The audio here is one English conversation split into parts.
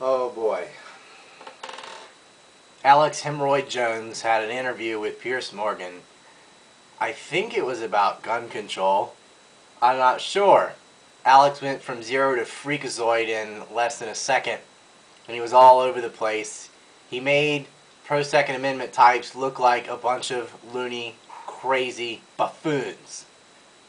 Oh boy. Alex Hemorrhoid Jones had an interview with Peirs Morgan. I think it was about gun control. I'm not sure. Alex went from 0 to freakazoid in less than a second, and he was all over the place. He made pro-Second Amendment types look like a bunch of loony, crazy buffoons.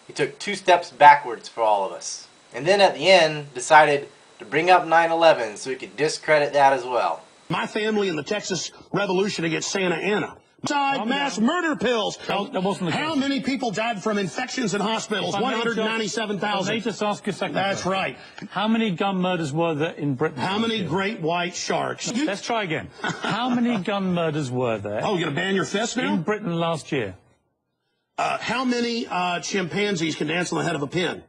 He took 2 steps backwards for all of us. And then at the end, decided to bring up 9/11 so he could discredit that as well. My family in the Texas Revolution against Santa Anna. Mass murder pills. How many people died from infections in hospitals? 197,000. Let me just ask you a second. That's right. How many gun murders were there in Britain? How many great white sharks? Let's try again. How many gun murders were there? Oh, you're going to ban your fist now? In Britain last year. How many chimpanzees can dance on the head of a pin?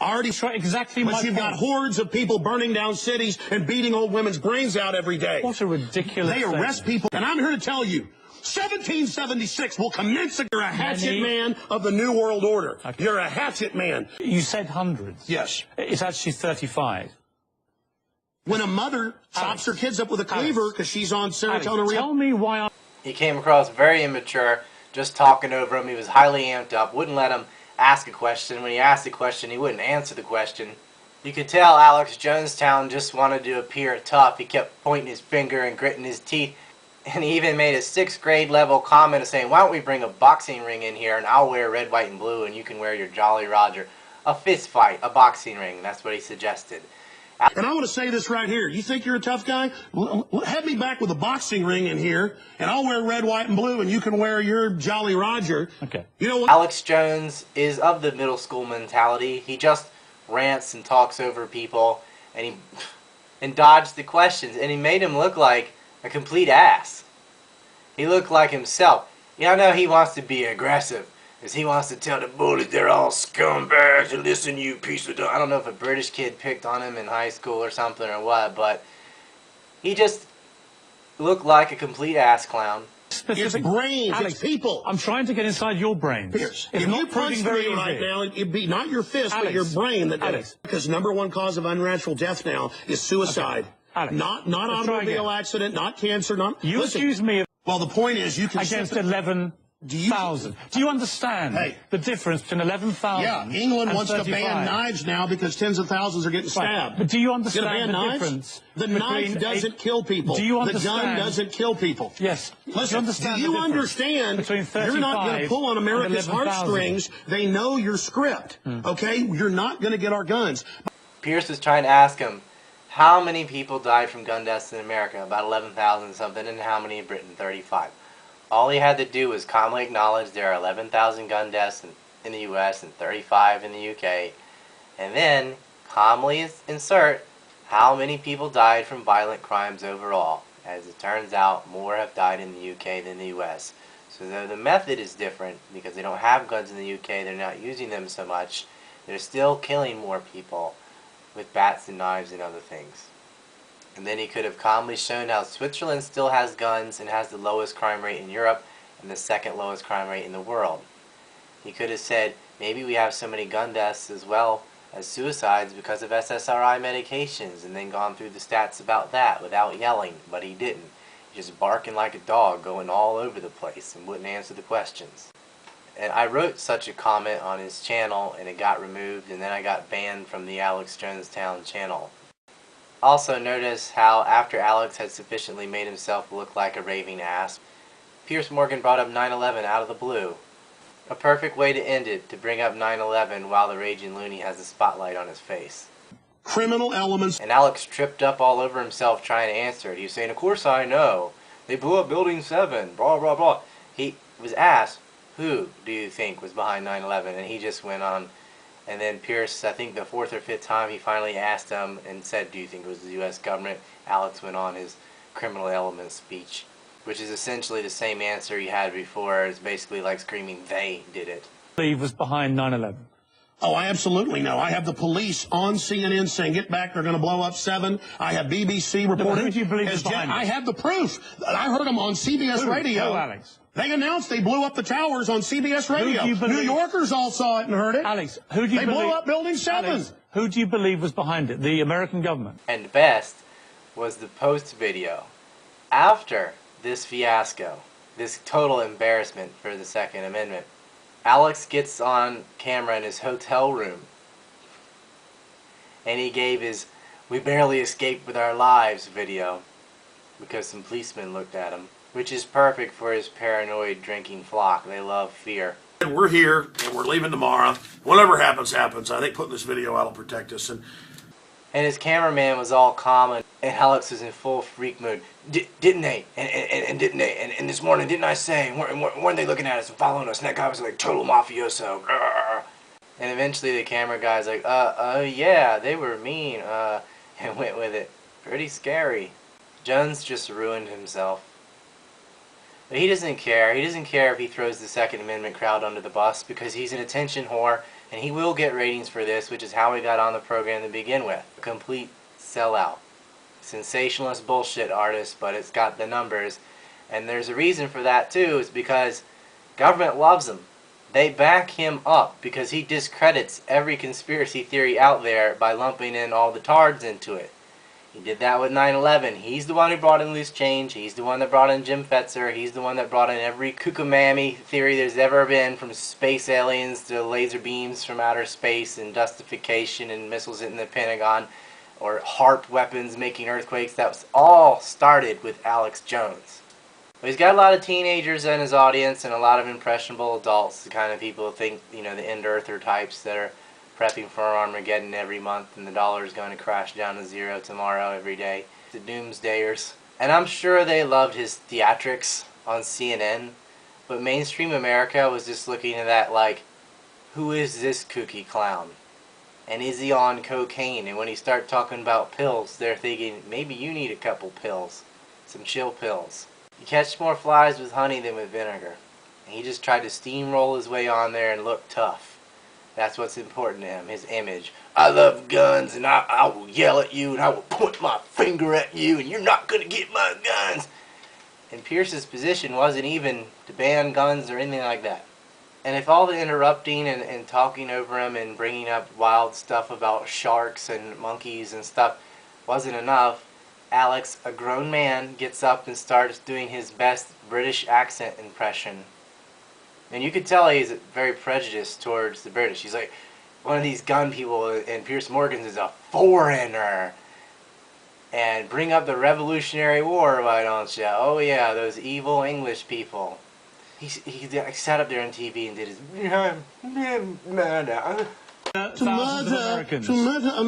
Already exactly my point. You've got hordes of people burning down cities and beating old women's brains out every day. What a ridiculous They arrest people. And I'm here to tell you, 1776 will commence. You're a hatchet man of the New World Order. Okay. You're a hatchet man. You said hundreds. Yes. It's actually 35. When a mother chops her kids up with a cleaver because she's on serotonin. Tell me why He came across very immature, just talking over him. He was highly amped up, wouldn't let him ask a question. When he asked a question, he wouldn't answer the question. You could tell Alex Jonestown just wanted to appear tough. He kept pointing his finger and gritting his teeth. And he even made a 6th grade level comment of saying, why don't we bring a boxing ring in here and I'll wear red, white, and blue and you can wear your Jolly Roger. A fist fight, a boxing ring. That's what he suggested. And I want to say this right here. You think you're a tough guy? Have me back with a boxing ring in here and I'll wear red, white, and blue and you can wear your Jolly Roger. Okay. You know what? Alex Jones is of the middle school mentality. He just rants and talks over people and dodged the questions, and he made him look like a complete ass. He looked like himself. You know, I know he wants to be aggressive, because he wants to tell the bullies they're all scumbags and listen, you piece of... I don't know if a British kid picked on him in high school or something or what, but he just looked like a complete ass clown. It's brains, Alex, it's people. I'm trying to get inside your brain. Peirs, it's if not you punch me right now, it'd be not your fist, Alex, but your brain that Alex. does. Because #1 cause of unnatural death now is suicide. Okay. Alex, not automobile accident, not cancer, not... You accuse me of... Well, the point is you can... Against 11,000. Do you understand the difference between 11,000 Yeah, England wants 35? to ban knives now because tens of thousands are getting stabbed. Right. But do you understand the difference? The knife doesn't kill people. Do you understand? The gun doesn't kill people. Yes. Listen, do you understand you're not going to pull on America's heartstrings? They know your script, okay? You're not going to get our guns. Peirs was trying to ask him, how many people died from gun deaths in America? About 11,000 something, and how many in Britain? 35. All he had to do was calmly acknowledge there are 11,000 gun deaths in the U.S. and 35 in the U.K. And then calmly insert how many people died from violent crimes overall. As it turns out, more have died in the U.K. than the U.S. So though the method is different, because they don't have guns in the U.K., they're not using them so much, they're still killing more people with bats and knives and other things. And then he could have calmly shown how Switzerland still has guns and has the lowest crime rate in Europe and the 2nd lowest crime rate in the world. He could have said, maybe we have so many gun deaths as well as suicides because of SSRI medications, and then gone through the stats about that without yelling, but he didn't. He just barking like a dog, going all over the place and wouldn't answer the questions. And I wrote such a comment on his channel and it got removed, and then I got banned from the Alex Jonestown channel. Also notice how after Alex had sufficiently made himself look like a raving ass, Peirs Morgan brought up 9/11 out of the blue. A perfect way to end it, to bring up 9/11 while the raging loony has the spotlight on his face. Criminal elements. And Alex tripped up all over himself trying to answer it. He was saying, of course I know. They blew up Building 7, blah blah blah. He was asked, who do you think was behind 9/11? And he just went on. And then Peirs, I think the 4th or 5th time, he finally asked him and said, do you think it was the U.S. government? Alex went on his criminal element speech, which is essentially the same answer he had before. It's basically like screaming, they did it. Believe was behind 9/11. Oh, I absolutely know. I have the police on CNN saying, get back, they're going to blow up 7. I have BBC reporting. Who do you believe is behind it? I have the proof. I heard them on CBS Radio. Who, Alex? They announced they blew up the towers on CBS Radio. New Yorkers all saw it and heard it. Alex, who do you believe? They blew up Building 7. Alex, who do you believe was behind it? The American government? And best, was the post video. After this fiasco, this total embarrassment for the Second Amendment, Alex gets on camera in his hotel room and he gave his "we barely escaped with our lives" video because some policemen looked at him, which is perfect for his paranoid drinking flock. They love fear. We're here and we're leaving tomorrow. Whatever happens, happens. I think putting this video out will protect us. And his cameraman was all calm, and Alex was in full freak mood. Didn't they? And didn't they? And this morning, didn't I say? Weren't they looking at us and following us? And that guy was like total mafioso. And eventually the camera guy's like, yeah, they were mean, and went with it. Pretty scary. Jones just ruined himself. But he doesn't care. He doesn't care if he throws the Second Amendment crowd under the bus, because he's an attention whore, and he will get ratings for this, which is how he got on the program to begin with. A complete sellout. Sensationalist bullshit artist, but it's got the numbers. And there's a reason for that too, is because government loves him. They back him up because he discredits every conspiracy theory out there by lumping in all the tards into it. He did that with 9/11. He's the one who brought in loose change. He's the one that brought in Jim Fetzer. He's the one that brought in every kookamammy theory there's ever been, from space aliens to laser beams from outer space and dustification and missiles hitting the Pentagon, or HARP weapons making earthquakes. That was all started with Alex Jones. But he's got a lot of teenagers in his audience and a lot of impressionable adults, the kind of people who think, you know, the end-earther types that are prepping for Armageddon every month and the dollar is going to crash down to zero tomorrow every day. The doomsdayers. And I'm sure they loved his theatrics on CNN, but mainstream America was just looking at that like, who is this kooky clown? And is he on cocaine? And when he started talking about pills, they're thinking, maybe you need a couple pills. Some chill pills. You catch more flies with honey than with vinegar. And he just tried to steamroll his way on there and look tough. That's what's important to him, his image. I love guns, and I will yell at you, and I will point my finger at you, and you're not going to get my guns. And Pierce's position wasn't even to ban guns or anything like that. And if all the interrupting and talking over him and bringing up wild stuff about sharks and monkeys and stuff wasn't enough, Alex, a grown man, gets up and starts doing his best British accent impression. And you could tell he's very prejudiced towards the British. He's like, one of these gun people, and Peirs Morgan is a foreigner. And bring up the Revolutionary War, why don't you? Oh yeah, those evil English people. He sat up there on TV and did his... To murder,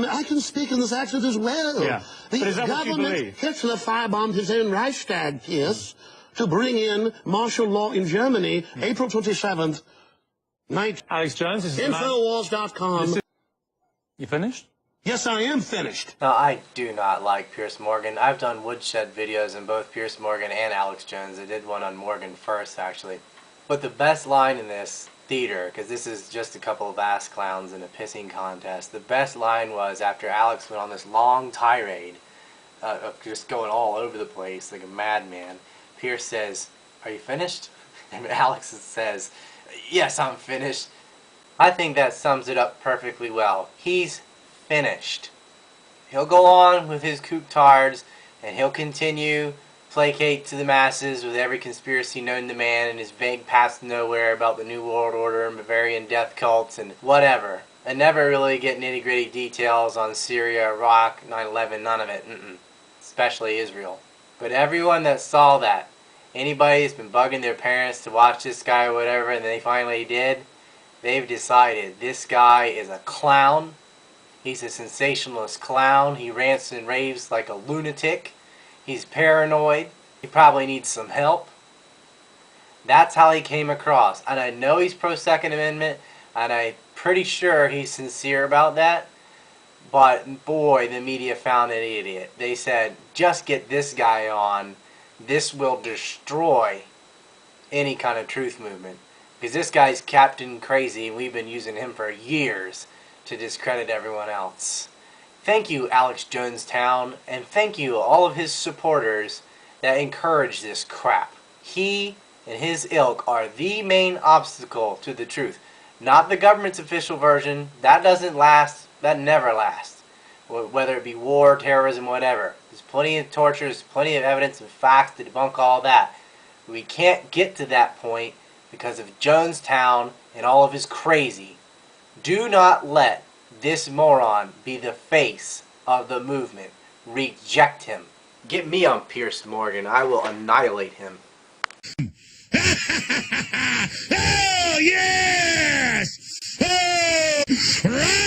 I can speak in this accent as well. Yeah. The But is that what you government, believe? Hitler firebombed his own Reichstag, Pierce, to bring in martial law in Germany, April 27th, Alex Jones, this is Infowars.com. You finished? Yes, I am finished. No, I do not like Peirs Morgan. I've done woodshed videos on both Peirs Morgan and Alex Jones. I did one on Morgan first, actually. But the best line in this theater, because this is just a couple of ass clowns in a pissing contest, the best line was after Alex went on this long tirade of just going all over the place like a madman. Peirs says, "Are you finished?" And Alex says, "Yes, I'm finished." I think that sums it up perfectly well. He's finished. He'll go on with his kook tards, and he'll continue placate to the masses with every conspiracy known to man and his vague past nowhere about the New World Order and Bavarian death cults and whatever. And never really get nitty-gritty details on Syria, Iraq, 9/11, none of it. Especially Israel. But everyone that saw that, anybody that's been bugging their parents to watch this guy or whatever, and they finally did, they've decided this guy is a clown. He's a sensationalist clown. He rants and raves like a lunatic. He's paranoid. He probably needs some help. That's how he came across. And I know he's pro-Second Amendment, and I'm pretty sure he's sincere about that. But boy, the media found an idiot. They said, just get this guy on. This will destroy any kind of truth movement. Because this guy's Captain Crazy, and we've been using him for years to discredit everyone else. Thank you, Alex Jonestown, and thank you all of his supporters that encourage this crap. He and his ilk are the main obstacle to the truth. Not the government's official version. That doesn't last. That never lasts. whether it be war, terrorism, whatever. There's plenty of torture, there's plenty of evidence and facts to debunk all that. We can't get to that point because of Jonestown and all of his crazy. Do not let this moron be the face of the movement. Reject him. Get me on Peirs Morgan. I will annihilate him. Oh, yes! Oh,